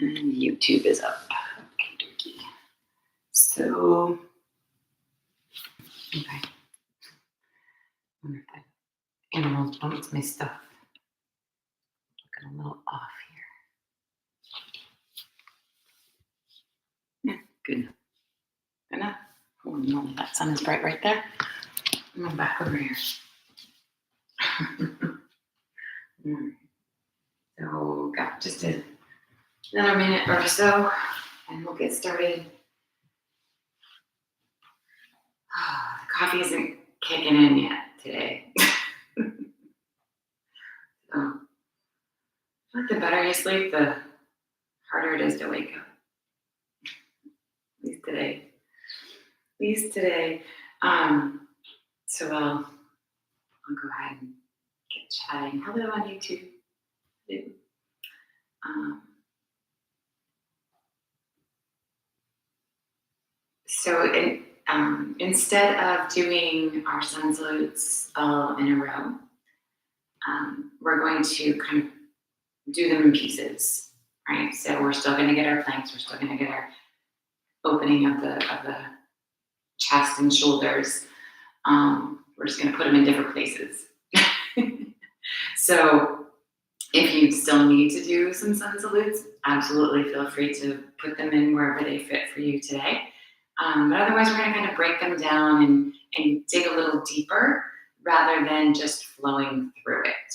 And YouTube is up. Okay. So, okay. I wonder if that animals bumps my stuff. Looking a little off here. Yeah, good enough. Good enough. Oh no, that sun is bright right there. I'm going back over here. So, got just another minute or so, and we'll get started. The coffee isn't kicking in yet today. So, the better you sleep, the harder it is to wake up. At least today. So I'll go ahead and get chatting. Hello on YouTube. Instead of doing our sun salutes all in a row, we're going to kind of do them in pieces, right? So we're still going to get our planks. We're still going to get our opening of the chest and shoulders. We're just going to put them in different places. So if you still need to do some sun salutes, absolutely feel free to put them in wherever they fit for you today. But otherwise, we're going to kind of break them down and dig a little deeper rather than just flowing through it.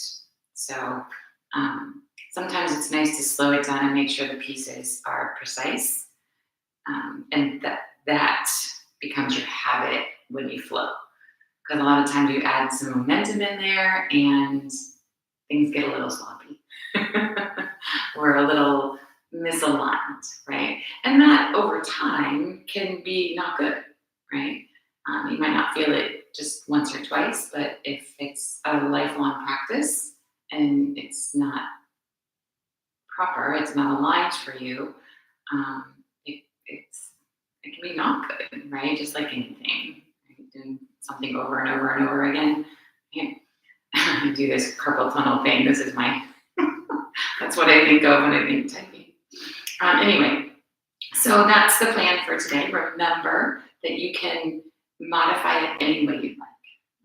So sometimes it's nice to slow it down and make sure the pieces are precise, and that becomes your habit when you flow. Because a lot of times you add some momentum in there and things get a little sloppy or a little misaligned, right? And that over time can be not good, right? You might not feel it just once or twice, but if it's a lifelong practice and it's not proper, it's not aligned for you, it can be not good, right? Just like anything, right? Doing something over and over and over again. I do this carpal tunnel thing. This is my, that's what I think of when I think typing. Anyway, so that's the plan for today. Remember that you can modify it any way you'd like,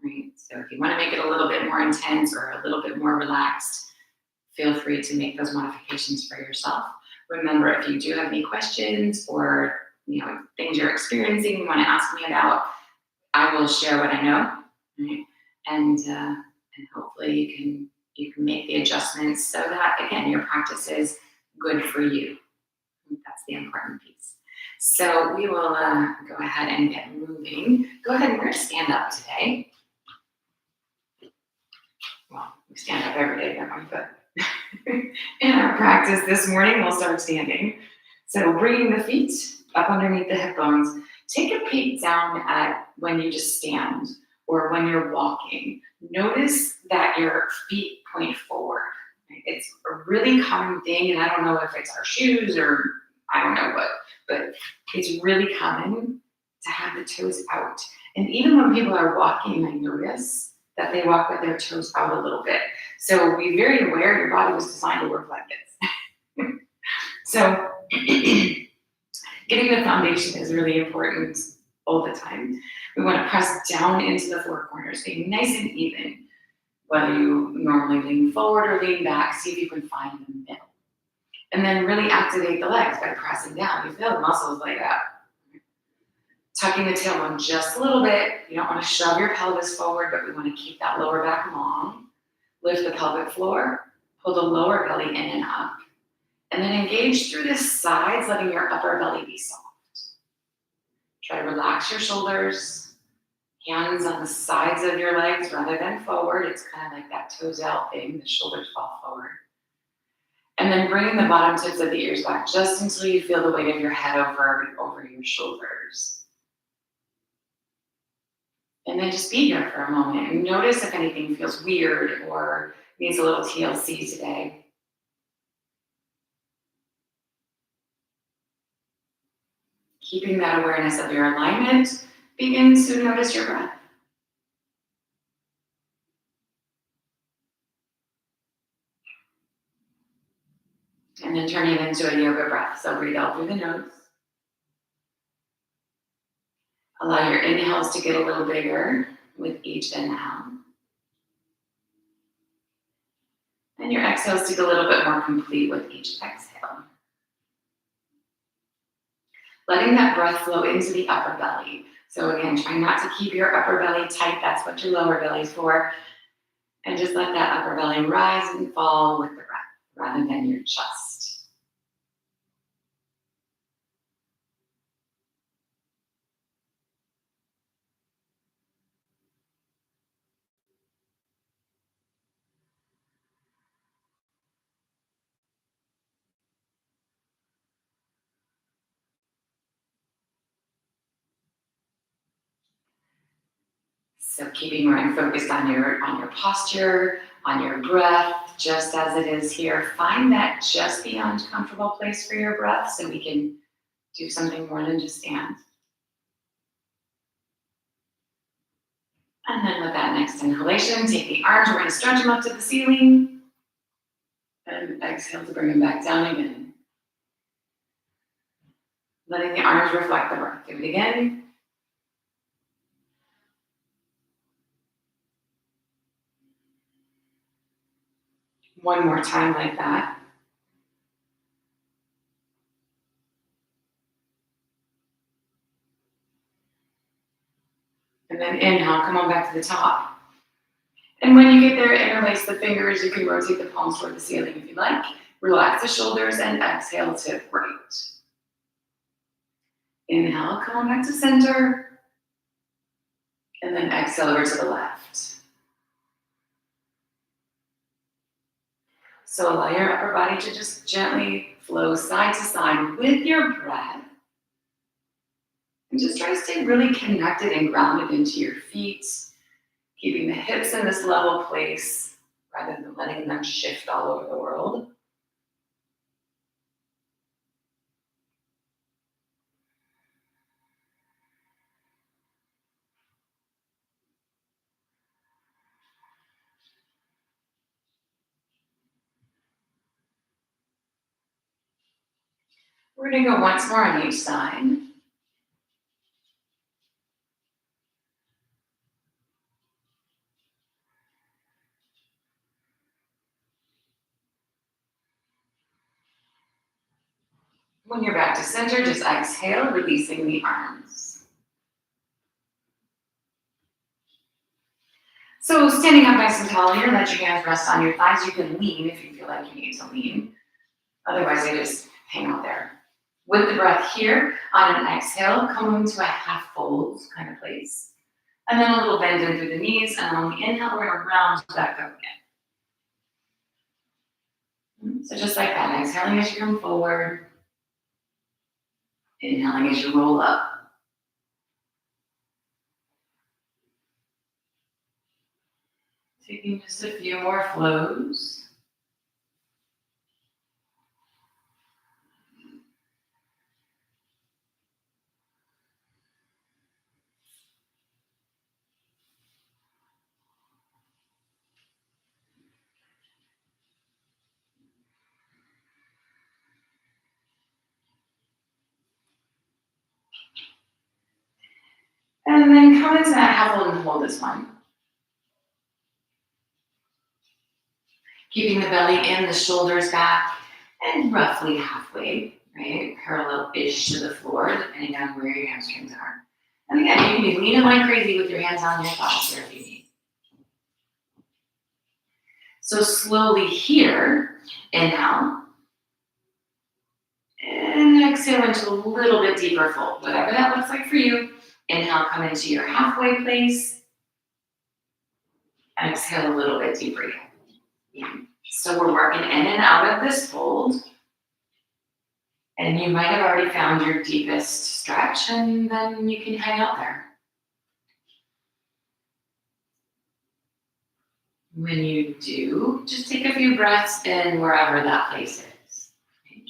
right? So if you want to make it a little bit more intense or a little bit more relaxed, feel free to make those modifications for yourself. Remember, if you do have any questions or things you're experiencing, you want to ask me about, I will share what I know, right? And hopefully you can make the adjustments so that, again, your practice is good for you. That's the important piece. So we will go ahead and get moving. Go ahead, we're going to stand up today. Well, we stand up every day, don't we? But in our practice this morning, we'll start standing. So bringing the feet up underneath the hip bones. Take a peek down at when you just stand or when you're walking. Notice that your feet point forward. It's a really common thing, and I don't know if it's our shoes or I don't know what, but it's really common to have the toes out. And even when people are walking, I notice that they walk with their toes out a little bit. So be very aware your body was designed to work like this. So getting the foundation is really important all the time. We want to press down into the four corners, being nice and even. Whether you normally lean forward or lean back, see if you can find the middle. And then really activate the legs by pressing down. You feel the muscles light up. Tucking the tailbone just a little bit. You don't want to shove your pelvis forward, but we want to keep that lower back long. Lift the pelvic floor. Pull the lower belly in and up. And then engage through the sides, letting your upper belly be soft. Try to relax your shoulders. Hands on the sides of your legs rather than forward. It's kind of like that toes out thing. The shoulders fall forward. And then bringing the bottom tips of the ears back just until you feel the weight of your head over your shoulders. And then just be here for a moment and notice if anything feels weird or needs a little TLC today. Keeping that awareness of your alignment, begin to notice your breath. And then turning turning into a yoga breath. So breathe out through the nose. Allow your inhales to get a little bigger with each inhale. And your exhales to get a little bit more complete with each exhale. Letting that breath flow into the upper belly. So again, try not to keep your upper belly tight. That's what your lower belly is for. And just let that upper belly rise and fall with the breath rather than your chest. So keeping your mind focused on your posture, on your breath, just as it is here. Find that just beyond comfortable place for your breath so we can do something more than just stand. And then with that next inhalation, take the arms, we're going to stretch them up to the ceiling. And exhale to bring them back down again. Letting the arms reflect the breath. Do it again. One more time like that. And then inhale, come on back to the top. And when you get there, interlace the fingers. You can rotate the palms toward the ceiling if you like. Relax the shoulders and exhale to right. Inhale, come on back to center. And then exhale over to the left. So allow your upper body to just gently flow side to side with your breath. And just try to stay really connected and grounded into your feet, keeping the hips in this level place rather than letting them shift all over the world. We're going to go once more on each side. When you're back to center, just exhale, releasing the arms. So standing up nice and tall here, let your hands rest on your thighs. You can lean if you feel like you need to lean. Otherwise, they just hang out there. With the breath here, on an exhale, come into a half fold kind of place. And then a little bend in through the knees. And on the inhale, we're going to round back up again. So just like that, exhaling as you come forward. Inhaling as you roll up. Taking just a few more flows. And then come into that half fold and hold this one. Keeping the belly in, the shoulders back, and roughly halfway, right? Parallel-ish to the floor, depending on where your hamstrings are. And again, you can be leaning like crazy with your hands on your thighs here if you need. So slowly here, inhale. And exhale into a little bit deeper fold, whatever that looks like for you. Inhale, come into your halfway place. Exhale a little bit deeper again. So we're working in and out of this fold. And you might have already found your deepest stretch, and then you can hang out there. When you do, just take a few breaths in wherever that place is.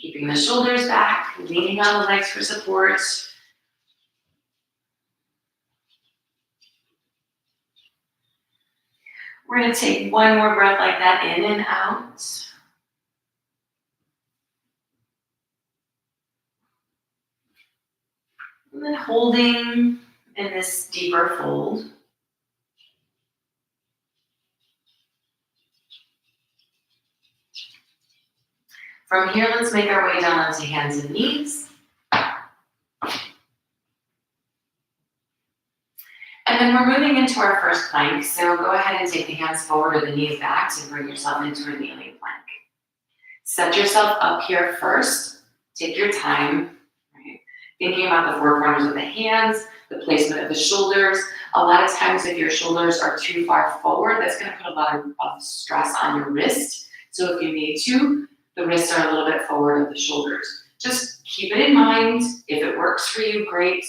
Keeping the shoulders back, leaning on the legs for support. We're going to take one more breath like that in and out. And then holding in this deeper fold. From here, let's make our way down onto hands and knees. And then we're moving into our first plank, so go ahead and take the hands forward or the knees back to bring yourself into a kneeling plank. Set yourself up here first. Take your time, right? Thinking about the four corners of the hands, the placement of the shoulders. A lot of times if your shoulders are too far forward, that's going to put a lot of stress on your wrist. So if you need to, the wrists are a little bit forward of the shoulders. Just keep it in mind. If it works for you, great.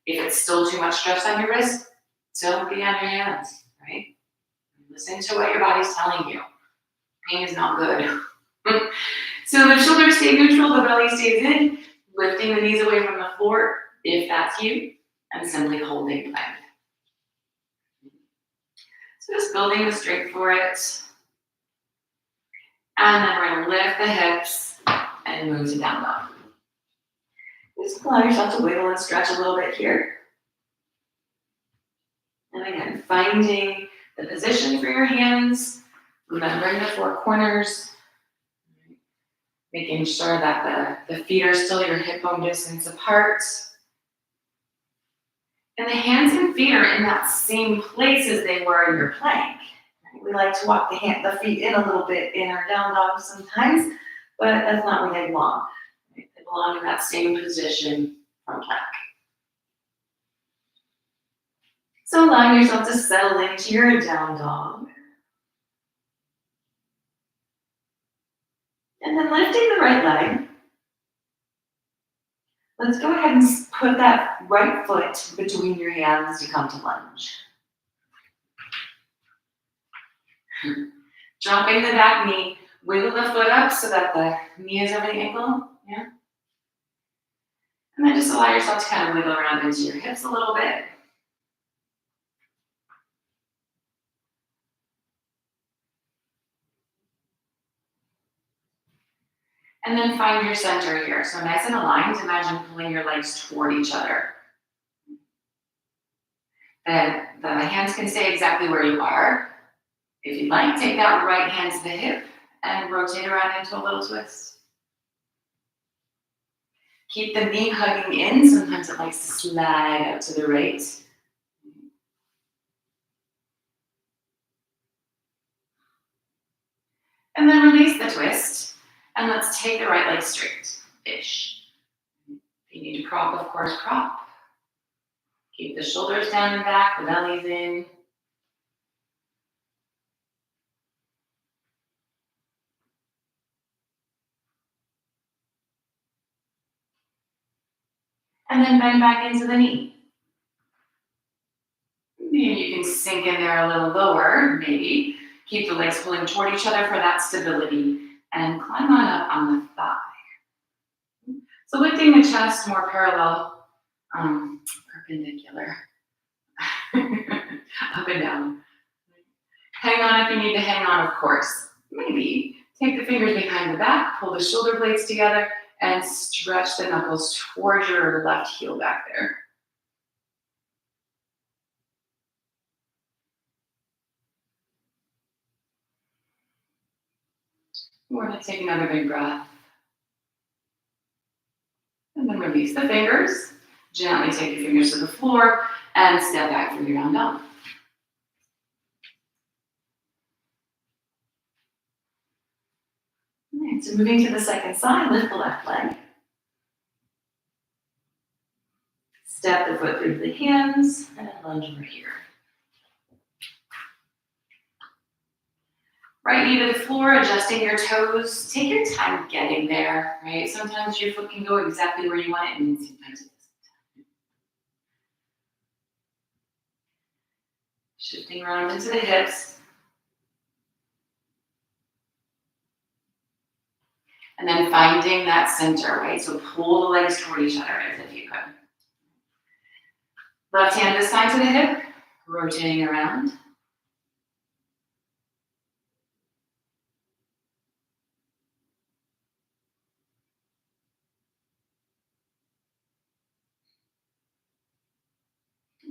If it's still too much stress on your wrist, still be on your hands, right? Listen to what your body's telling you. Pain is not good. So the shoulders stay neutral, the belly stays in, lifting the knees away from the floor, if that's you, and simply holding plank. So just building the strength for it. And then we're gonna lift the hips and move to down dog. Just allow yourself to wiggle and stretch a little bit here. And again, finding the position for your hands, remembering the four corners, making sure that the feet are still your hip bone distance apart. And the hands and feet are in that same place as they were in your plank. We like to walk the feet in a little bit in our down dog sometimes, but that's not where they belong. They belong in that same position from plank. So allowing yourself to settle into your down dog. And then lifting the right leg. Let's go ahead and put that right foot between your hands to come to lunge. Dropping the back knee, wiggle the foot up so that the knee is over the ankle. Yeah. And then just allow yourself to kind of wiggle around into your hips a little bit. And then find your center here. So nice and aligned, imagine pulling your legs toward each other. Then the hands can stay exactly where you are. If you'd like, take that right hand to the hip and rotate around into a little twist. Keep the knee hugging in. Sometimes it likes to slide out to the right. And then release the twist. And let's take the right leg straight-ish. If you need to prop, of course, prop. Keep the shoulders down and back, the belly's in. And then bend back into the knee. Maybe you can sink in there a little lower, maybe. Keep the legs pulling toward each other for that stability. And climb on up on the thigh. So lifting the chest more parallel, perpendicular. Up and down. Hang on if you need to hang on, of course. Maybe take the fingers behind the back, pull the shoulder blades together, and stretch the knuckles towards your left heel back there. We're going to take another big breath. And then release the fingers. Gently take your fingers to the floor and step back for your down dog. Alright, so moving to the second side, lift the left leg. Step the foot through the hands and lunge over here. Right knee to the floor, adjusting your toes. Take your time getting there, right? Sometimes your foot can go exactly where you want it, and sometimes it doesn't. Shifting around into the hips. And then finding that center, right? So pull the legs toward each other as if you could. Left hand this side to the hip, rotating around.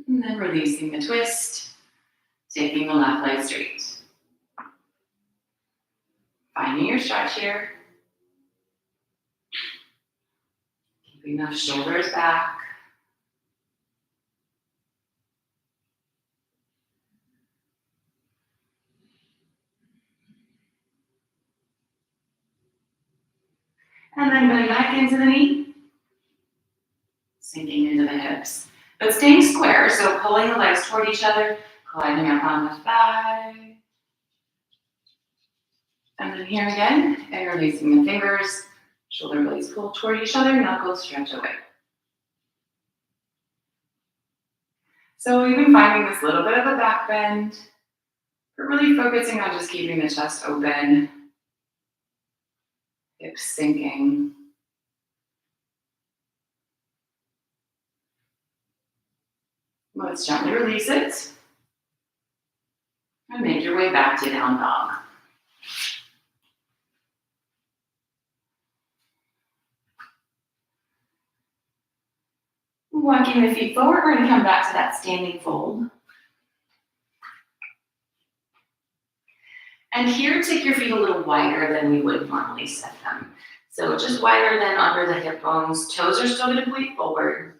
And then releasing the twist, taking the left leg straight. Finding your stretch here. Keeping those shoulders back. And then going back into the knee. Sinking into the hips. But staying square, so pulling the legs toward each other, gliding up on the thigh. And then here again, and releasing the fingers. Shoulder blades pull toward each other, knuckles stretch away. So we've been finding this little bit of a back bend. We're really focusing on just keeping the chest open, hips sinking. Let's gently release it. And make your way back to down dog. Walking the feet forward, we're going to come back to that standing fold. And here, take your feet a little wider than we would normally set them. So just wider than under the hip bones. Toes are still going to point forward.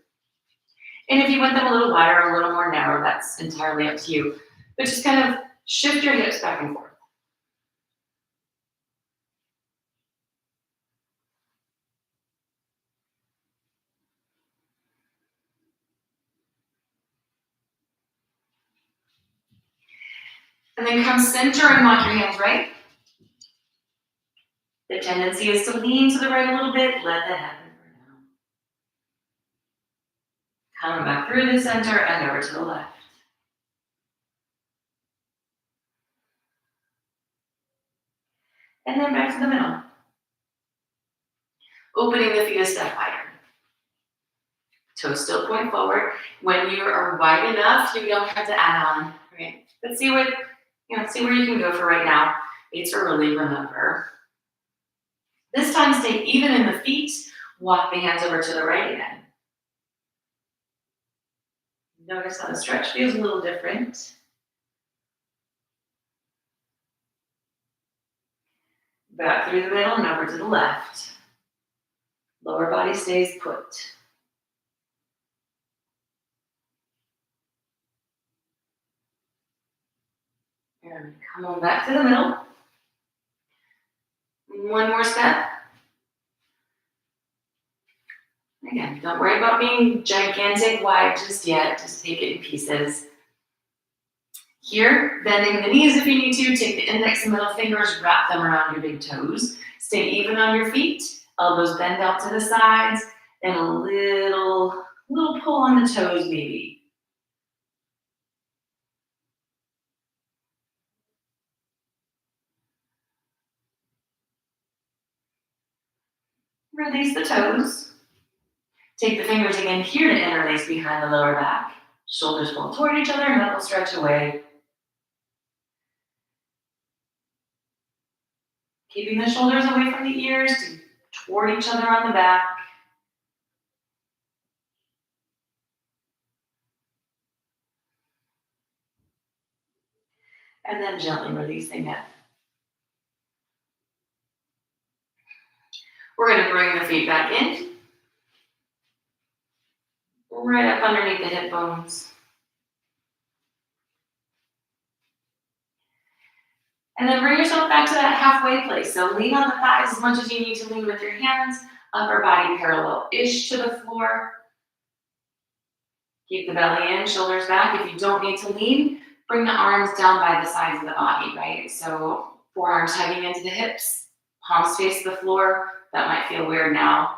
And if you want them a little wider or a little more narrow, that's entirely up to you. But just kind of shift your hips back and forth. And then come center and walk your hands right. The tendency is to lean to the right a little bit. Let that happen for now. Coming back through the center and over to the left. And then back to the middle. Opening the feet a step wider. Toes still point forward. When you are wide enough, you don't have to add on, right? But see where you can go for right now. It's early, remember. This time, stay even in the feet. Walk the hands over to the right again. Notice how the stretch feels a little different. Back through the middle and over to the left. Lower body stays put. And come on back to the middle. One more step. Again, don't worry about being gigantic wide just yet. Just take it in pieces. Here, bending the knees if you need to. Take the index and middle fingers, wrap them around your big toes. Stay even on your feet. Elbows bend out to the sides. And a little pull on the toes maybe. Release the toes. Take the fingers again here to interlace behind the lower back. Shoulders pull toward each other, knuckles stretch away. Keeping the shoulders away from the ears, toward each other on the back. And then gently releasing it. We're going to bring the feet back in. Right up underneath the hip bones. And then bring yourself back to that halfway place. So lean on the thighs as much as you need to lean with your hands. Upper body parallel-ish to the floor. Keep the belly in, shoulders back. If you don't need to lean, bring the arms down by the sides of the body, right? So forearms hugging into the hips, palms face the floor. That might feel weird now,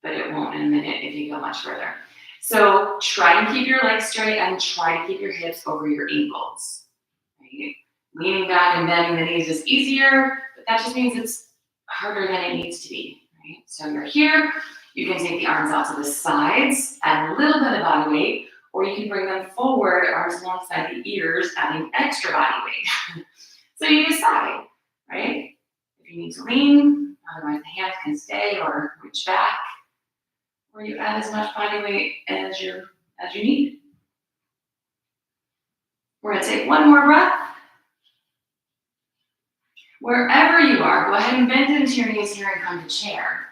but it won't in a minute if you go much further. So try and keep your legs straight and try to keep your hips over your ankles, right? Leaning back and bending the knees is easier, but that just means it's harder than it needs to be, right? So you're here, you can take the arms out to the sides, add a little bit of body weight, or you can bring them forward, arms alongside the ears, adding extra body weight. So you decide, right? If you need to lean, otherwise the hands can stay or reach back, or you add as much body weight as you need. We're gonna take one more breath. Wherever you are, go ahead and bend into your knees here and come to chair.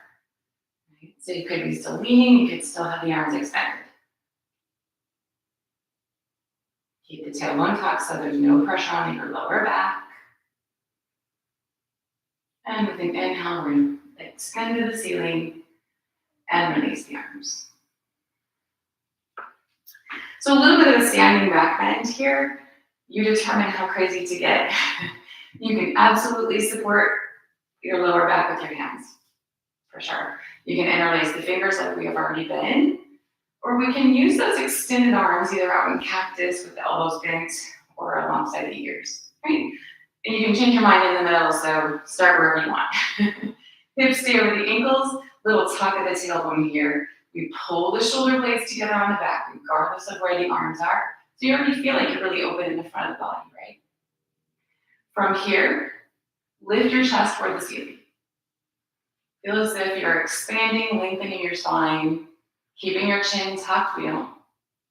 Right? So you could be still leaning, you could still have the arms extended. Keep the tailbone tucked so there's no pressure on your lower back. And with an inhale, we're going to extend to the ceiling and release the arms. So a little bit of a standing back bend here. You determine how crazy to get. You can absolutely support your lower back with your hands, for sure. You can interlace the fingers like we have already been, or we can use those extended arms either out in cactus with the elbows bent or alongside the ears, right? And you can change your mind in the middle, so start wherever you want. Hips stay over the ankles, little tuck of the tailbone here. We pull the shoulder blades together on the back, regardless of where the arms are. So you already feel like you're really open in the front of the body, right? From here, lift your chest toward the ceiling. Feel as if you're expanding, lengthening your spine, keeping your chin tucked. We don't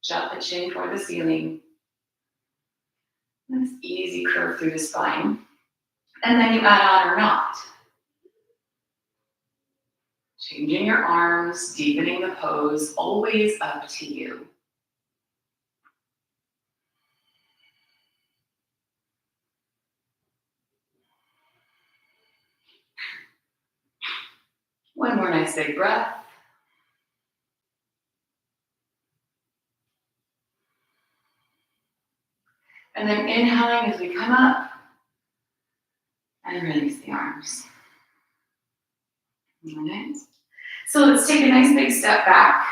jut the chin toward the ceiling. Nice easy curve through the spine. And then you add on or not. Changing your arms, deepening the pose, always up to you. One more nice big breath. And then inhaling as we come up and release the arms. All right. So let's take a nice big step back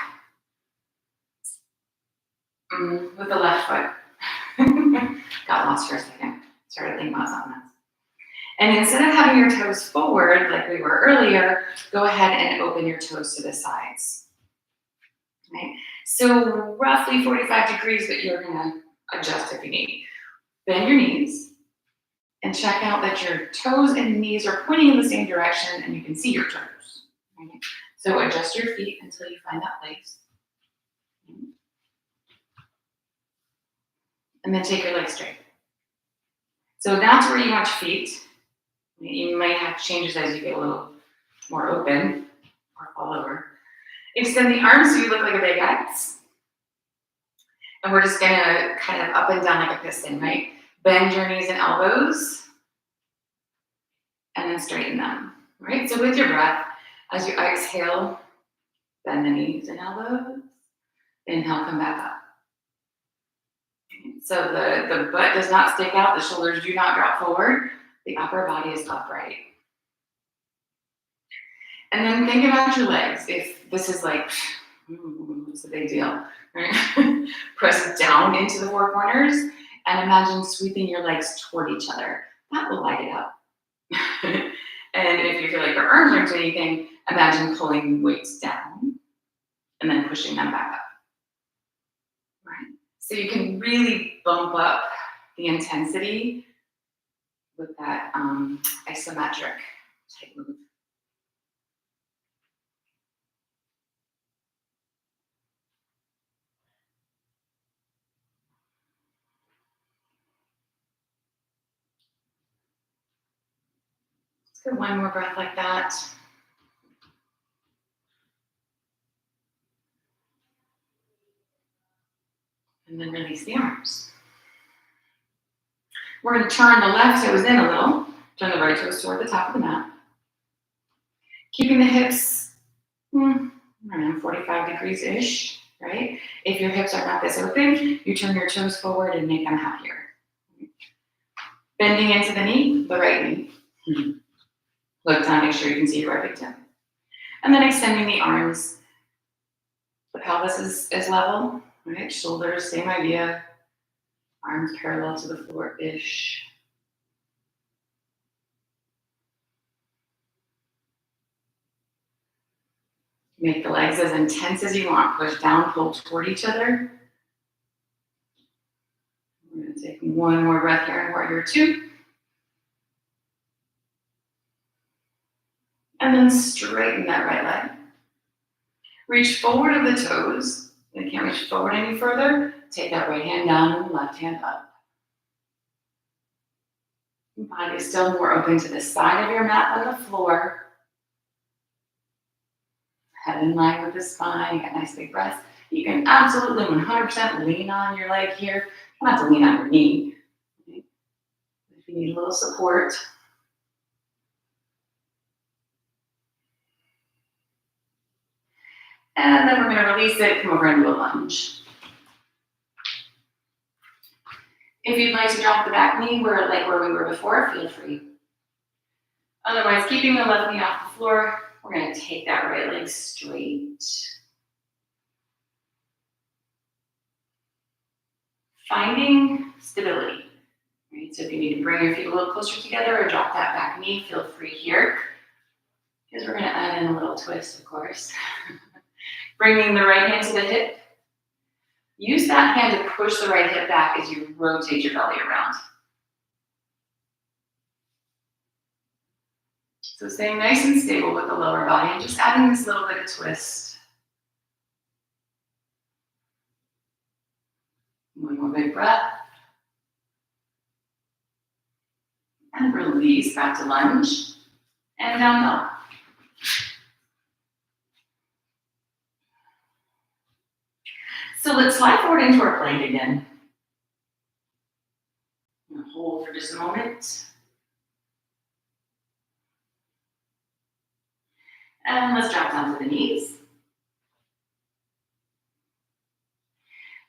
with the left foot. Got lost for a second. Started thinking about something else. And instead of having your toes forward like we were earlier, go ahead and open your toes to the sides. Right? So roughly 45 degrees, but you're gonna adjust if you need. Bend your knees and check out that your toes and knees are pointing in the same direction and you can see your toes. Right? So adjust your feet until you find that place. And then take your legs straight. So that's where you want your feet. You might have changes as you get a little more open or fall over. Extend the arms so you look like a big X. And we're just gonna kind of up and down like a piston, right? Bend your knees and elbows. And then straighten them, right? So with your breath, as you exhale, bend the knees and elbows. Inhale, come back up. So the butt does not stick out, the shoulders do not drop forward, the upper body is upright. And then think about your legs. If this is like, what's the big deal, right? Press down into the four corners and imagine sweeping your legs toward each other. That will light it up. And if you feel like your arms aren't doing anything, imagine pulling weights down and then pushing them back up. Right? So you can really bump up the intensity with that isometric type move. Let's go one more breath like that. And then release the arms. We're going to turn the left toes in a little, turn the right toes toward the top of the mat. Keeping the hips around 45 degrees-ish, right? If your hips are not this open, you turn your toes forward and make them happier. Bending into the knee, the right knee. Look down, make sure you can see your right big toe. And then extending the arms. The pelvis is level, right? Shoulders, same idea. Arms parallel to the floor-ish. Make the legs as intense as you want. Push down, pull toward each other. We're going to take one more breath here in Warrior Two. And then straighten that right leg. Reach forward of the toes. If you can't reach forward any further, take that right hand down and left hand up. Body is still more open to the side of your mat than the floor. Head in line with the spine, get nice big breaths. You can absolutely 100% lean on your leg here. You don't have to lean on your knee. If you need a little support. And then we're going to release it, come over into a lunge. If you'd like to drop the back knee where we were before, feel free. Otherwise, keeping the left knee off the floor, we're going to take that right leg straight. Finding stability. Right? So if you need to bring your feet a little closer together or drop that back knee, feel free here. Because we're going to add in a little twist, of course. Bringing the right hand to the hip. Use that hand to push the right hip back as you rotate your belly around. So staying nice and stable with the lower body and just adding this little bit of twist. One more big breath. And release back to lunge. And down dog. So let's slide forward into our plank again. Hold for just a moment. And let's drop down to the knees.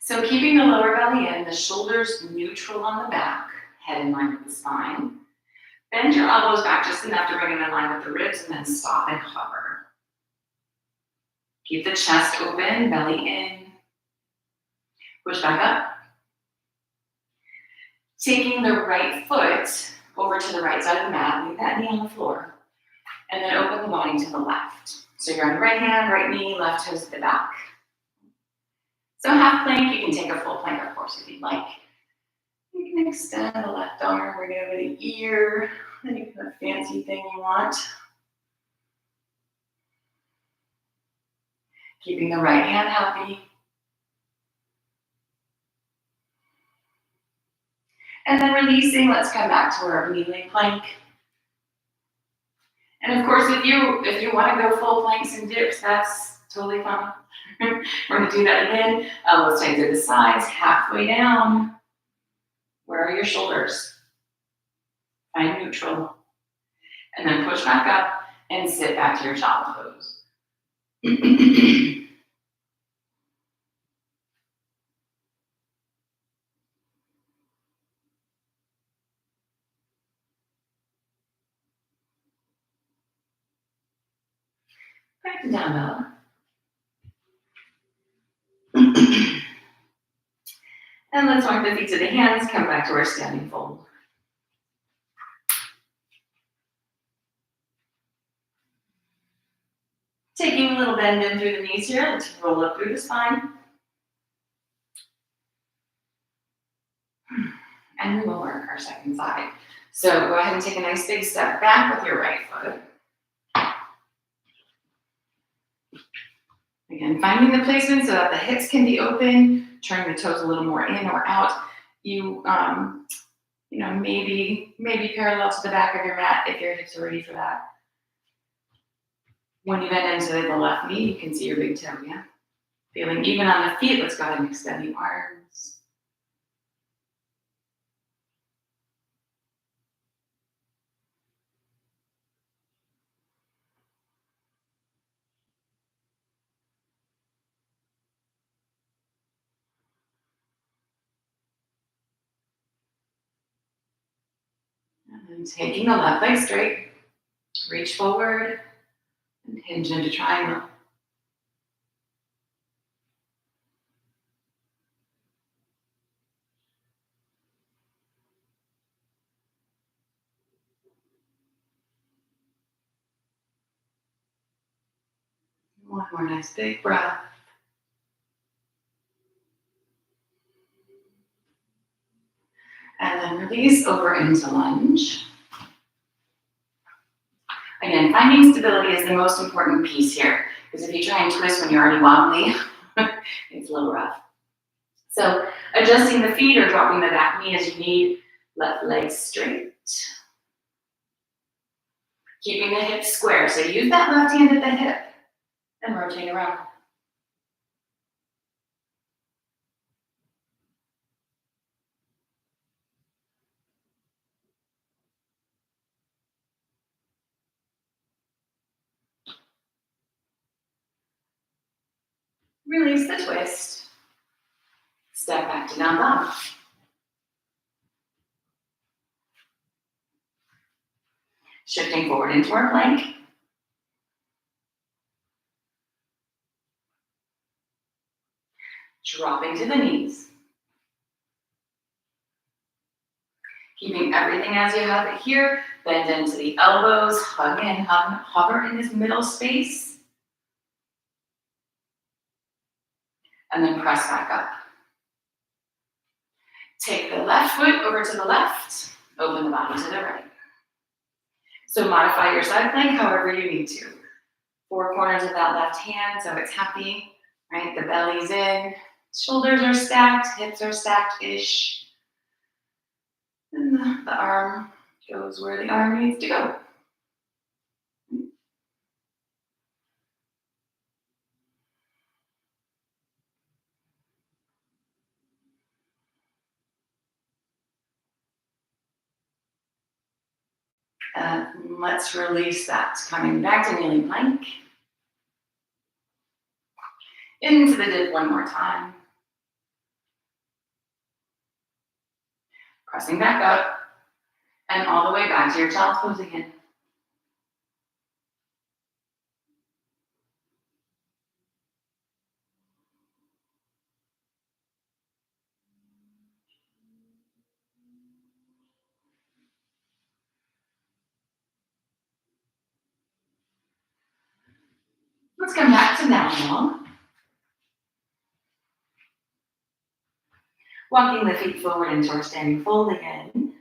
So keeping the lower belly in, the shoulders neutral on the back, head in line with the spine. Bend your elbows back just enough to bring them in line with the ribs and then stop and hover. Keep the chest open, belly in. Push back up. Taking the right foot over to the right side of the mat, leave that knee on the floor, and then open the body to the left. So you're on the right hand, right knee, left toes to the back. So half plank, you can take a full plank, of course, if you'd like. You can extend the left arm, bring it over the ear, any kind of fancy thing you want. Keeping the right hand happy. And then releasing, let's come back to our kneeling plank. And of course, if you want to go full planks and dips, that's totally fine. We're going to do that again. Let's take to the sides, halfway down. Where are your shoulders? Find neutral. And then push back up and sit back to your child pose. Back to down dog. And let's walk the feet to the hands, come back to our standing fold. Taking a little bend in through the knees here, let's roll up through the spine. And we will work our second side. So go ahead and take a nice big step back with your right foot. Again, finding the placement so that the hips can be open, turning the toes a little more in or out. You maybe parallel to the back of your mat if your hips are ready for that. When you bend into the left knee, you can see your big toe, yeah? Feeling even on the feet, let's go ahead and extend the arms. And then taking the left leg straight, reach forward and hinge into triangle. One more nice big breath. And then release over into lunge. Again, finding stability is the most important piece here, because if you try and twist when you're already wobbly, it's a little rough. So adjusting the feet or dropping the back knee as you need, left leg straight. Keeping the hips square. So use that left hand at the hip and rotate around. Release the twist. Step back to down dog. Shifting forward into our plank. Dropping to the knees. Keeping everything as you have it here. Bend into the elbows, hug in, hover in this middle space. And then press back up. Take the left foot over to the left. Open the body to the right. So modify your side plank however you need to. Four corners of that left hand so it's happy, right? The belly's in, shoulders are stacked, hips are stacked-ish. And the arm goes where the arm needs to go. Let's release that. Coming back to kneeling plank. Into the dip one more time. Pressing back up. And all the way back to your child's pose again. Let's come back to down dog. Walking the feet forward into our standing fold again.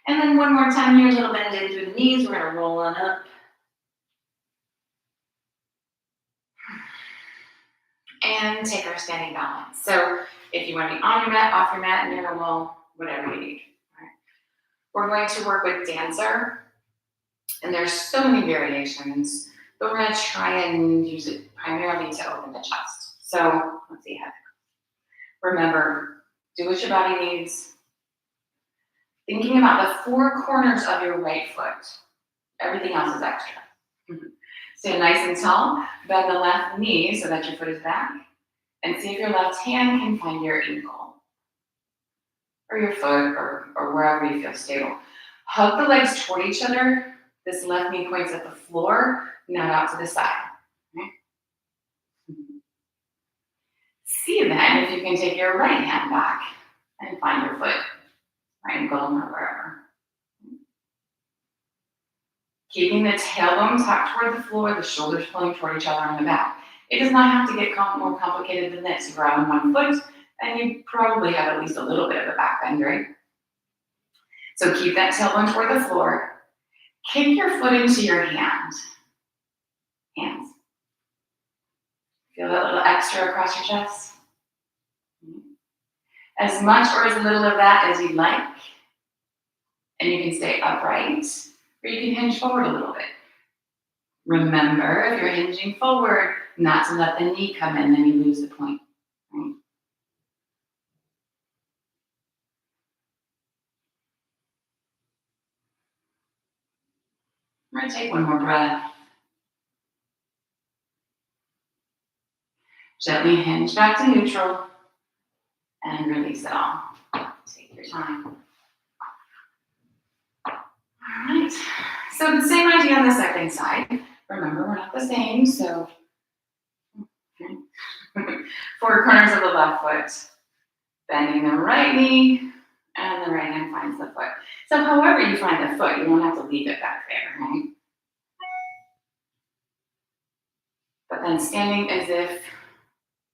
And then one more time here, a little bend in through the knees. We're going to roll on up. And take our standing balance. So if you want to be on your mat, off your mat, near the wall, whatever you need. Right. We're going to work with dancer. And there's so many variations, but we're going to try and use it primarily to open the chest. So let's see how. Remember, do what your body needs. Thinking about the four corners of your right foot. Everything else is extra. Stand nice and tall. Bend the left knee so that your foot is back. And see if your left hand can find your ankle. Or your foot, or wherever you feel stable. Hug the legs toward each other. This left knee points at the floor, not out to the side. Okay? See then if you can take your right hand back and find your foot. Right ankle or wherever. Keeping the tailbone tucked toward the floor, the shoulders pulling toward each other on the back. It does not have to get more complicated than this. You're on one foot, and you probably have at least a little bit of a back bend, right? So keep that tailbone toward the floor. Kick your foot into your hand. Hands. Feel that little extra across your chest? As much or as little of that as you'd like. And you can stay upright, or you can hinge forward a little bit. Remember, if you're hinging forward, not to let the knee come in, then you lose the point. Right? We're going to take one more breath. Gently hinge back to neutral and release it all. Take your time. All right. So the same idea on the second side. Remember, we're not the same, so four corners of the left foot, bending the right knee, and the right hand finds the foot. So however you find the foot, you don't have to leave it back there, right? But then standing as if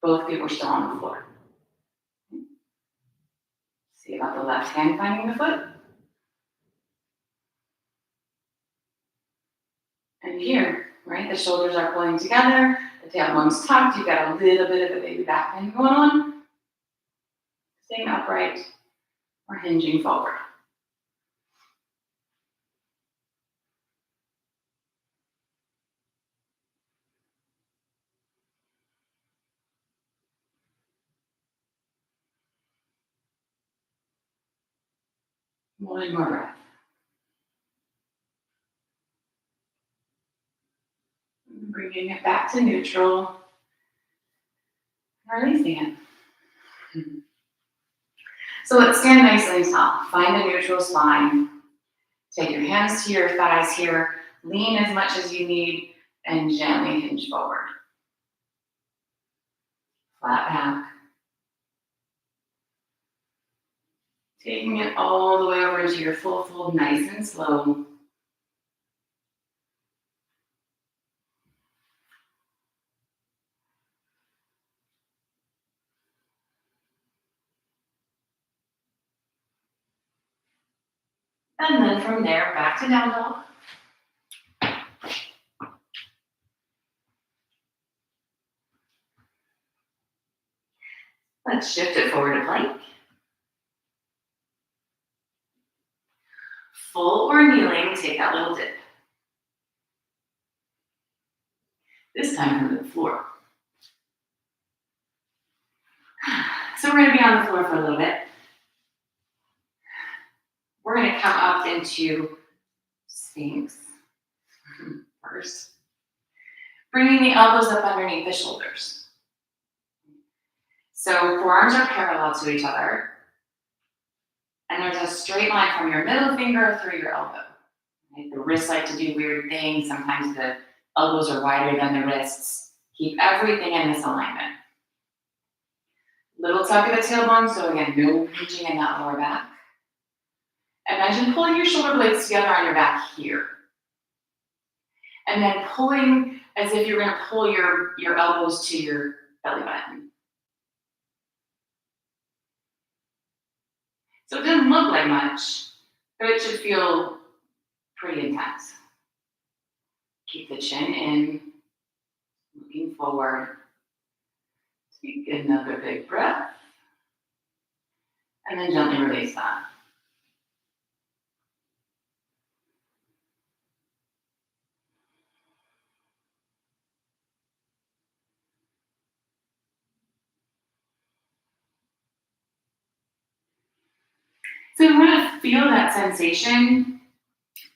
both feet were still on the floor. See about the left hand finding the foot. And here, right, the shoulders are pulling together, the tailbone's tucked, you've got a little bit of a baby back bend going on. Staying upright. or hinging forward. One more breath. Bringing it back to neutral. Releasing it. So let's stand nicely tall. Find a neutral spine. Take your hands to your thighs here. Lean as much as you need and gently hinge forward. Flat back. Taking it all the way over into your full fold, nice and slow. And then from there, back to down dog. Let's shift it forward to plank. Full or kneeling, take that little dip. This time from the floor. So we're going to be on the floor for a little bit. We're going to come up into Sphinx first. Bringing the elbows up underneath the shoulders. So forearms are parallel to each other. And there's a straight line from your middle finger through your elbow. Right? The wrists like to do weird things. Sometimes the elbows are wider than the wrists. Keep everything in this alignment. Little tuck of the tailbone, so again, no hinging in that lower back. Imagine pulling your shoulder blades together on your back here. And then pulling as if you're going to pull your elbows to your belly button. So it doesn't look like much, but it should feel pretty intense. Keep the chin in, looking forward. Take another big breath. And then gently release that. So we want to feel that sensation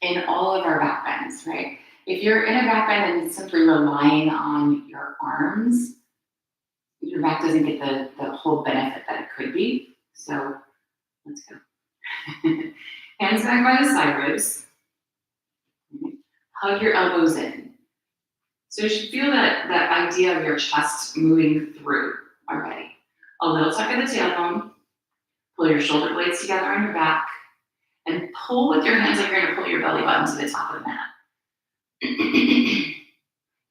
in all of our back bends, right? If you're in a back bend and simply relying on your arms, your back doesn't get the whole benefit that it could be. So let's go. Hands back by the side ribs. Hug your elbows in. So you should feel that idea of your chest moving through already. A little tuck of the tailbone. Pull your shoulder blades together on your back. And pull with your hands like you're going to pull your belly button to the top of the mat.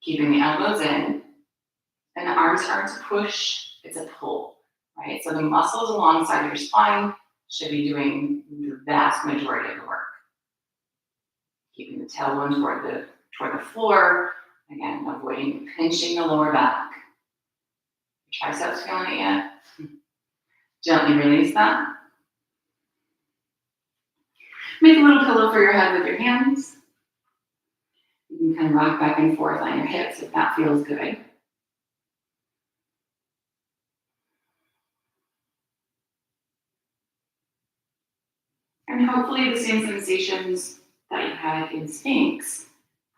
Keeping the elbows in. And the arms aren't a push, it's a pull, right? So the muscles alongside your spine should be doing the vast majority of the work. Keeping the tailbone toward the floor. Again, avoiding pinching the lower back. Your triceps feeling it yet? Gently release that. Make a little pillow for your head with your hands. You can kind of rock back and forth on your hips if that feels good. And hopefully the same sensations that you had in Sphinx,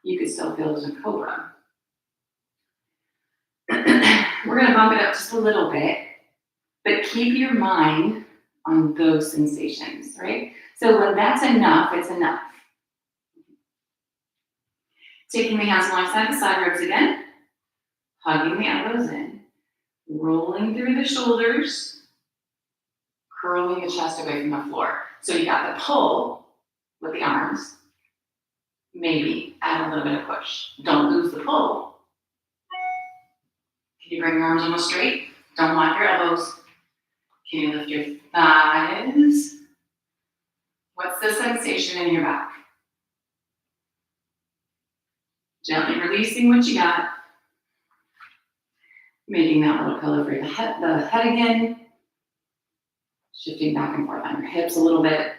you could still feel as a Cobra. We're going to bump it up just a little bit, but keep your mind on those sensations, right? So when that's enough, it's enough. Taking the hands alongside the side ribs again, hugging the elbows in, rolling through the shoulders, curling the chest away from the floor. So you got the pull with the arms, maybe add a little bit of push. Don't lose the pull. Can you bring your arms almost straight? Don't lock your elbows. Can you lift your thighs? What's the sensation in your back? Gently releasing what you got. Making that little pillow for the head again. Shifting back and forth on your hips a little bit.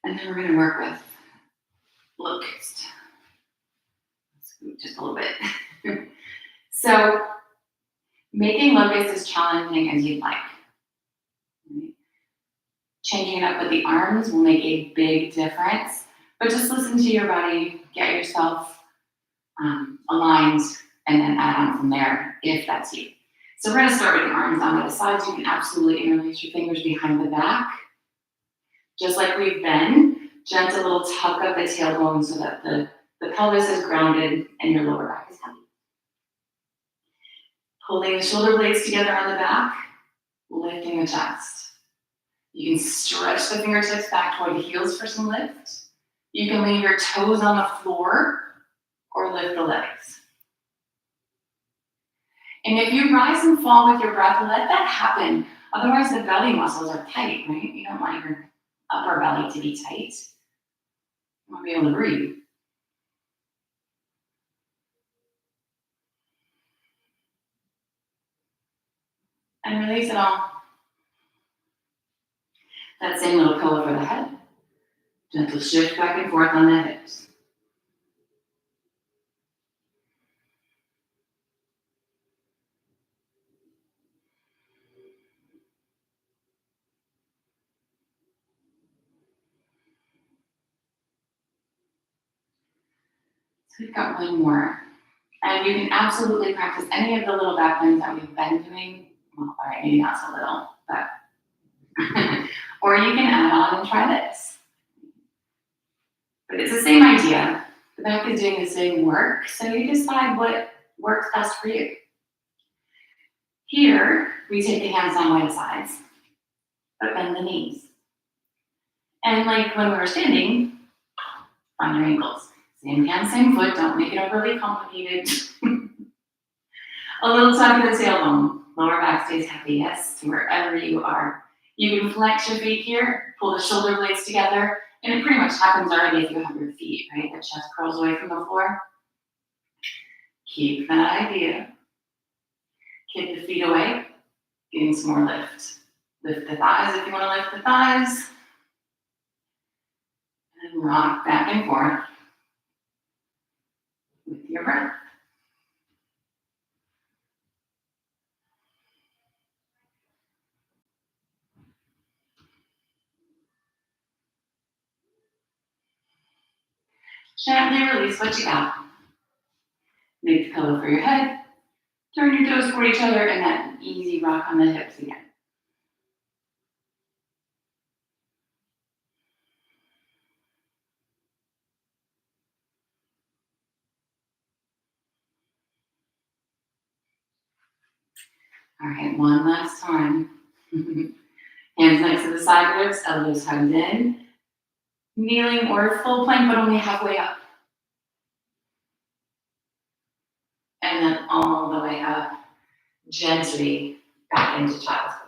And then we're going to work with locust. Scoot just a little bit. So making locust as challenging as you'd like. Changing it up with the arms will make a big difference. But just listen to your body, get yourself aligned, and then add on from there if that's you. So we're going to start with the arms down by the sides. You can absolutely interlace your fingers behind the back. Just like we've been, gentle little tuck of the tailbone so that the pelvis is grounded and your lower back is heavy. Pulling the shoulder blades together on the back, lifting the chest. You can stretch the fingertips back toward the heels for some lift. You can leave your toes on the floor or lift the legs. And if you rise and fall with your breath, let that happen. Otherwise, the belly muscles are tight, right? You don't want your upper belly to be tight. You want to be able to breathe. And release it all. That same little pillow for the head. Gentle shift back and forth on the hips. So we've got one more. And you can absolutely practice any of the little back bends that we've been doing. Well, all right, maybe not so little, but or you can add on and try this. But it's the same idea. The back is doing the same work, so you decide what works best for you. Here, we take the hands down by the sides, but bend the knees. And like when we were standing, on your ankles. Same hand, same foot, don't make it overly complicated. A little tuck in the tailbone. Lower back stays heavy, yes, to wherever you are. You can flex your feet here, pull the shoulder blades together, and it pretty much happens already if you have your feet, right? The chest curls away from the floor. Keep that idea. Kick the feet away, getting some more lift. Lift the thighs if you want to lift the thighs. And rock back and forth with your breath. Gently release what you got. Make the pillow for your head. Turn your toes toward each other and that easy rock on the hips again. All right, one last time. Hands next to the side ribs, elbows hugged in. Kneeling or full plank, but only halfway up. And then all the way up, gently back into child's pose.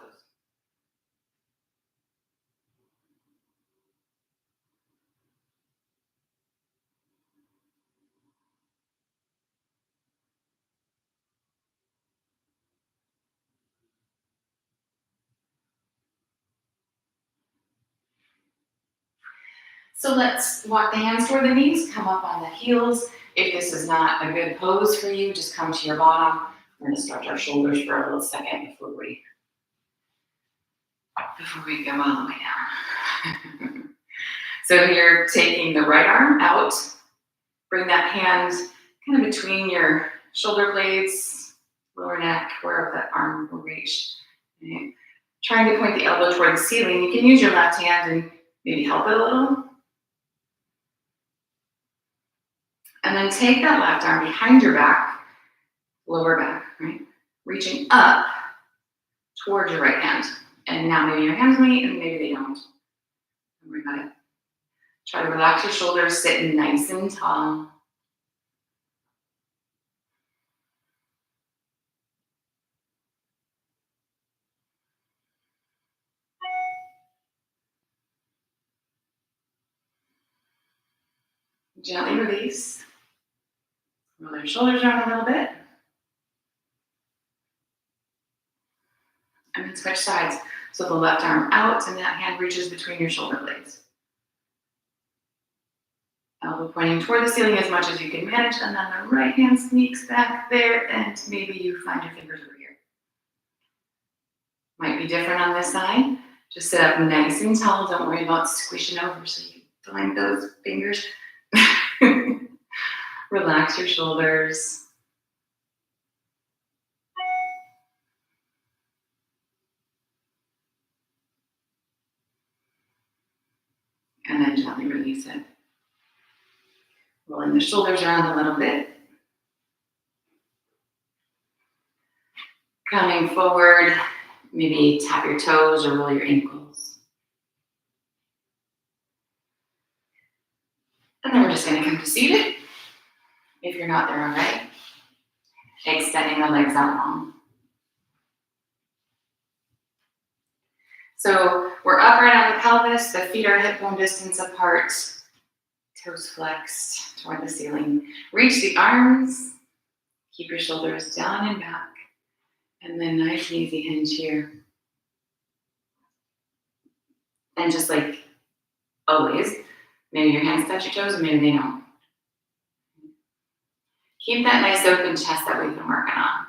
So let's walk the hands toward the knees, come up on the heels. If this is not a good pose for you, just come to your bottom. We're gonna stretch our shoulders for a little second before we go all the way down. So you're taking the right arm out, bring that hand kind of between your shoulder blades, lower neck, wherever that arm will reach. Okay. Trying to point the elbow toward the ceiling. You can use your left hand and maybe help it a little. And then take that left arm behind your back, lower back, right? Reaching up towards your right hand. And now maybe your hands meet and maybe they don't. Don't worry about it. Try to relax your shoulders, sitting nice and tall. Gently release. Roll your shoulders down a little bit. And then switch sides. So the left arm out and that hand reaches between your shoulder blades. Elbow pointing toward the ceiling as much as you can manage, and then the right hand sneaks back there, and maybe you find your fingers over here. Might be different on this side. Just sit up nice and tall. Don't worry about squishing over so you find those fingers. Relax your shoulders. And then gently release it. Rolling the shoulders around a little bit. Coming forward, maybe tap your toes or roll your ankles. And then we're just going to come to seated. If you're not there already, extending the legs out long. So we're upright on the pelvis, the feet are hip bone distance apart, toes flexed toward the ceiling. Reach the arms, keep your shoulders down and back, and then nice and easy hinge here. And just like always, maybe your hands touch your toes and maybe they don't. Keep that nice open chest that we've been working on.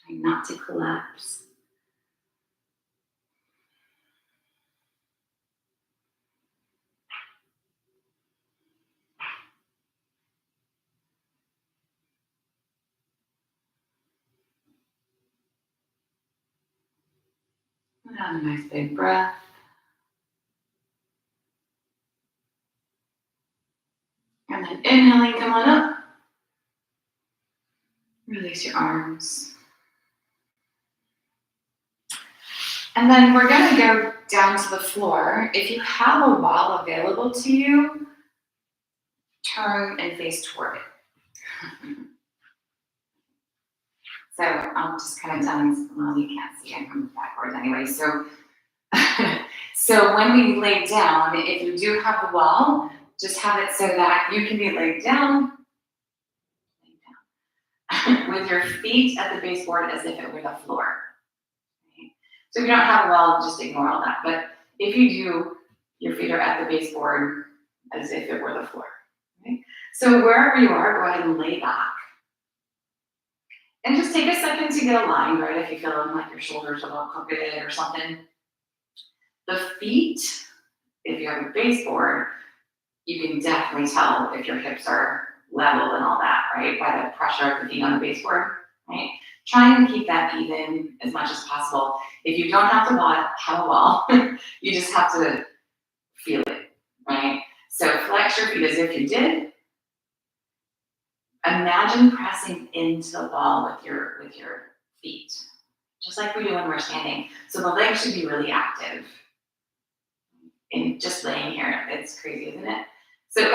Try not to collapse. And have a nice big breath. And then inhaling, come on up. Release your arms. And then we're going to go down to the floor. If you have a wall available to you, turn and face toward it. So I'll just kind of demonstrate. Well, you can't see it from backwards anyway. So, so when we lay down, if you do have the wall, just have it so that you can be laid down with your feet at the baseboard as if it were the floor. Okay? So if you don't have a wall, just ignore all that. But if you do, your feet are at the baseboard as if it were the floor. Okay? So wherever you are, go ahead and lay back. And just take a second to get aligned, right? If you feel like your shoulders are a little crooked or something. The feet, if you have a baseboard, you can definitely tell if your hips are level and all that, right? By the pressure of the feet on the baseboard, right? Try and keep that even as much as possible. If you don't have to have a wall, you just have to feel it, right? So flex your feet as if you did. Imagine pressing into the wall with your feet, just like we do when we're standing. So the legs should be really active. And just laying here, it's crazy, isn't it? So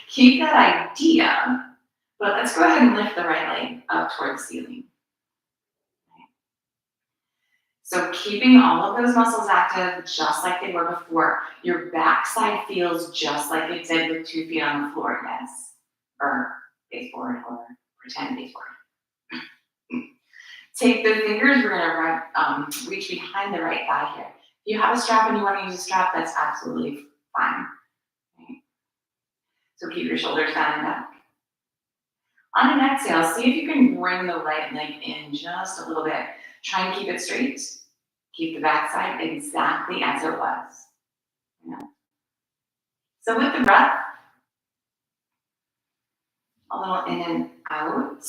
keep that idea, but let's go ahead and lift the right leg up toward the ceiling. So keeping all of those muscles active just like they were before. Your backside feels just like it did with 2 feet on the floor, yes. Or baseboard or pretend baseboard. Take the fingers, we're gonna reach behind the right thigh here. If you have a strap and you want to use a strap, that's absolutely fine. Okay. So keep your shoulders down and back. On an exhale, see if you can bring the right leg in just a little bit. Try and keep it straight. Keep the back side exactly as it was. Yeah. So with the breath, a little in and out.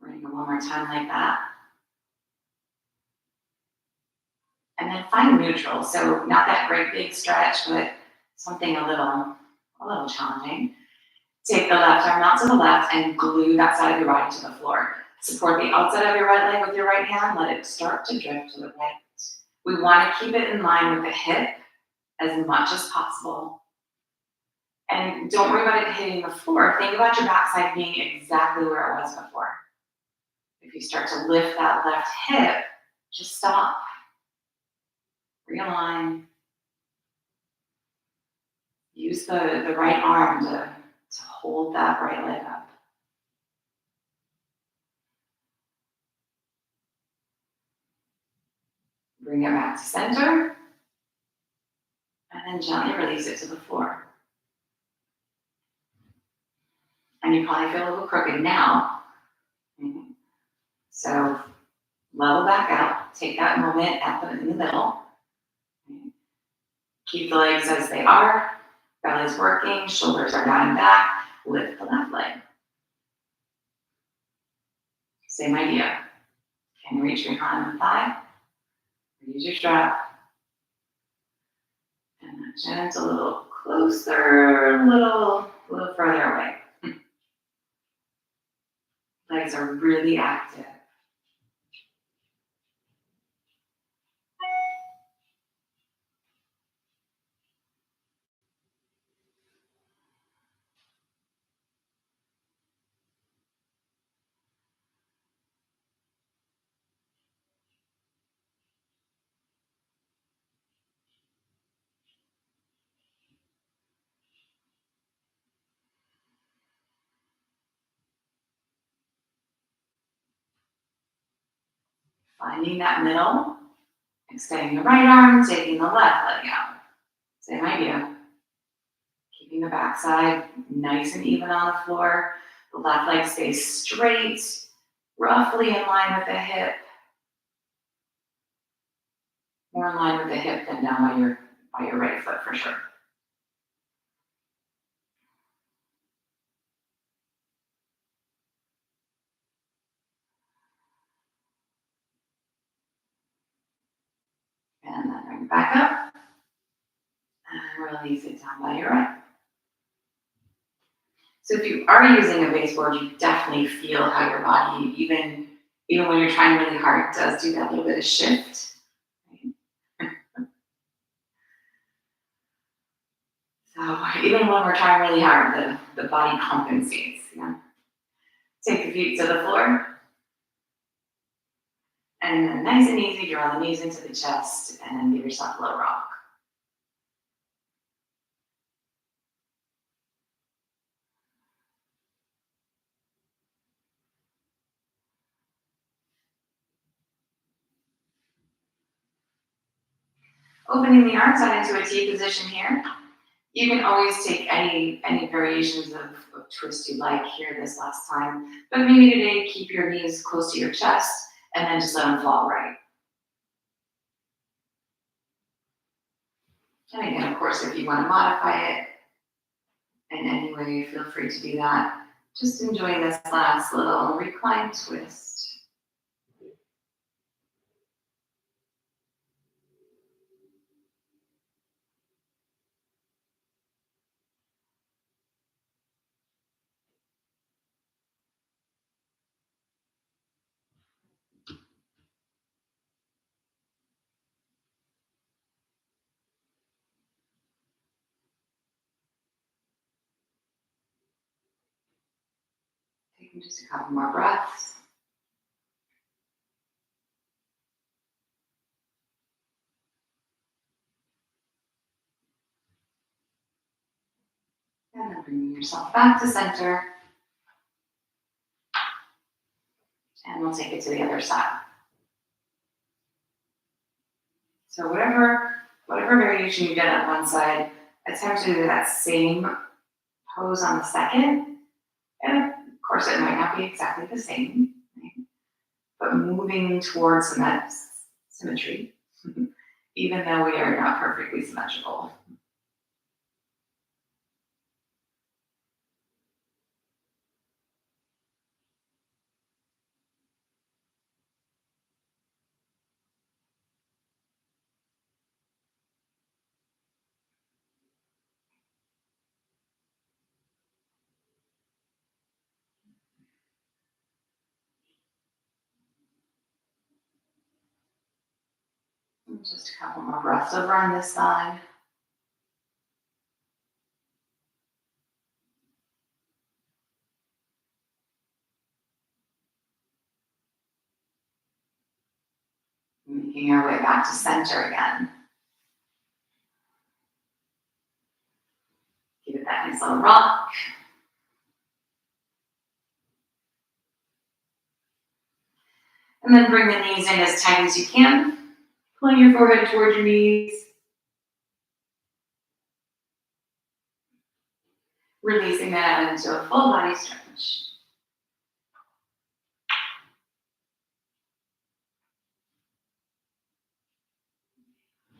We're going to go one more time like that. And then find neutral. So not that great big stretch, but something a little challenging. Take the left arm out to the left and glue that side of your body to the floor. Support the outside of your right leg with your right hand. Let it start to drift to the right. We want to keep it in line with the hip as much as possible. And And don't worry about it hitting the floor. Think about your backside being exactly where it was before. If you start to lift that left hip, just stop. Realign. Use the right arm to hold that right leg up. Bring it back to center. And then gently release it to the floor. And you probably feel a little crooked now. So level back out. Take that moment and put it in the middle. Keep the legs as they are. Belly's working. Shoulders are down and back. Lift the left leg. Same idea. Can you reach behind the thigh? Use your strap. And a gentle little closer, a little further away. Legs are really active. Finding that middle, extending the right arm, taking the left leg out. Same idea. Keeping the backside nice and even on the floor. The left leg stays straight, roughly in line with the hip. More in line with the hip than down by your right foot for sure. And then bring it back up. And release it down by your right. So if you are using a baseboard, you definitely feel how your body, even when you're trying really hard, does do that little bit of shift. So even when we're trying really hard, the body compensates. Yeah. Take the feet to the floor. And then nice and easy, draw the knees into the chest and give yourself a little rock. Opening the arms out into a T position here. You can always take any variations of twist you like here this last time. But maybe today, keep your knees close to your chest and then just let them fall right. And again, of course, if you want to modify it in any way, feel free to do that. Just enjoying this last little recline twist. Taking just a couple more breaths. And then bringing yourself back to center. And we'll take it to the other side. So whatever variation you get on one side, attempt to do that same pose on the second. And of course, it might not be exactly the same, right? But moving towards some symmetry, even though we are not perfectly symmetrical. Just a couple more breaths over on this side. Making our way back to center again. Give it that nice little rock. And then bring the knees in as tight as you can. Pulling your forehead towards your knees. Releasing that out into a full body stretch.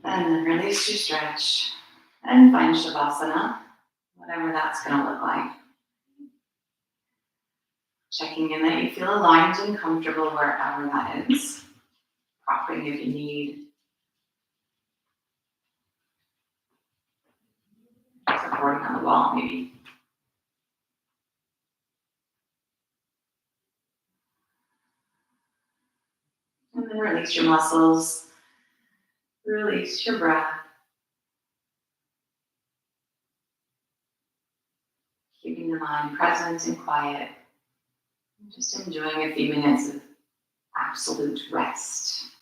And then release your stretch. And find Shavasana, whatever that's going to look like. Checking in that you feel aligned and comfortable wherever that is. Propping if you need. Supporting on the wall, maybe. And then release your muscles. Release your breath. Keeping the mind present and quiet. Just enjoying a few minutes of absolute rest.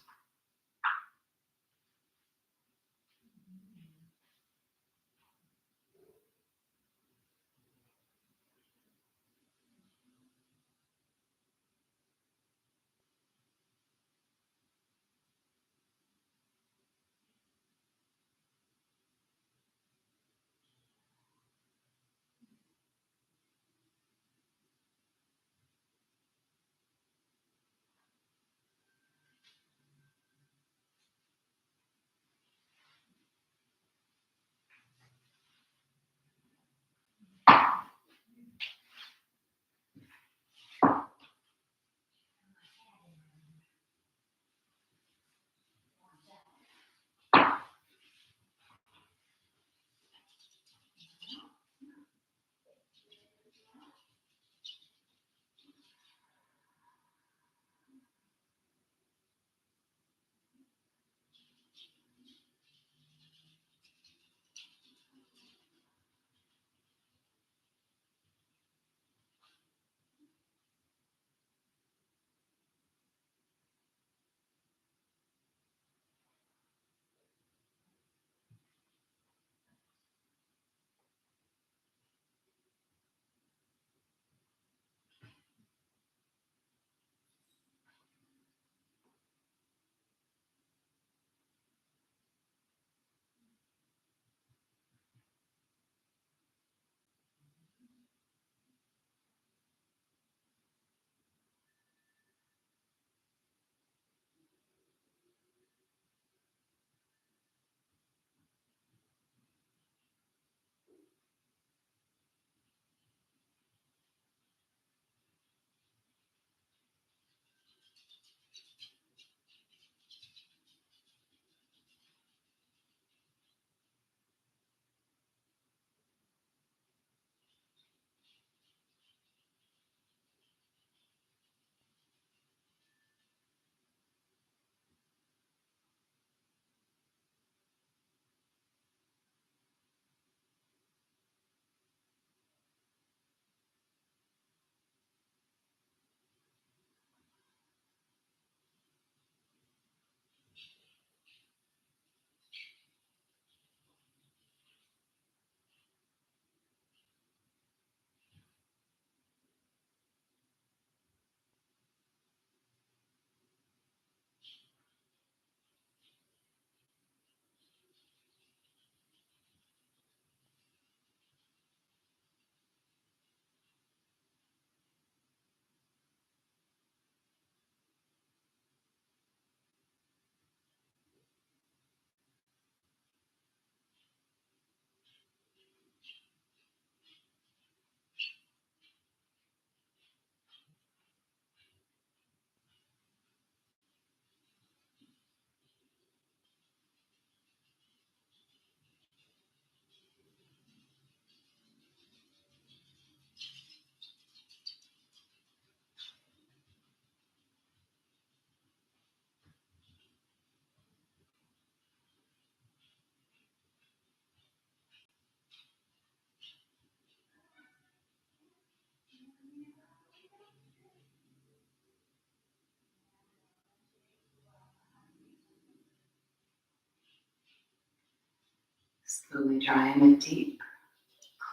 Slowly draw in a deep,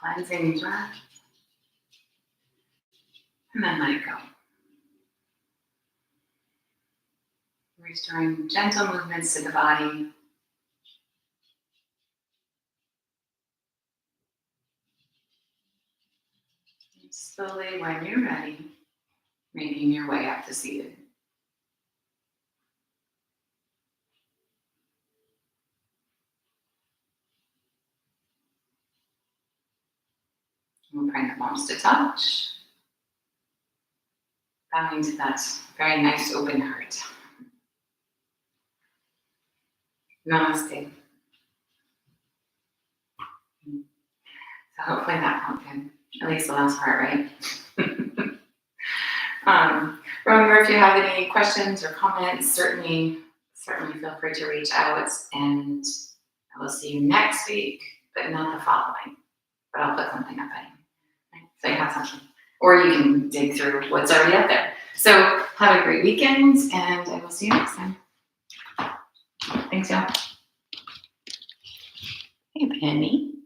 cleansing breath. And then let it go. Restoring gentle movements to the body. And slowly, when you're ready, making your way up to seated. We'll bring the palms to touch. Bowing to that very nice open heart. Namaste. So hopefully that felt good. At least the last part, right? Remember, if you have any questions or comments, certainly feel free to reach out, and I will see you next week, but not the following. But I'll put something up anyway. Right? So you have something. Or you can dig through what's already up there. So have a great weekend, and I will see you next time. Thanks, y'all. Hey, Penny.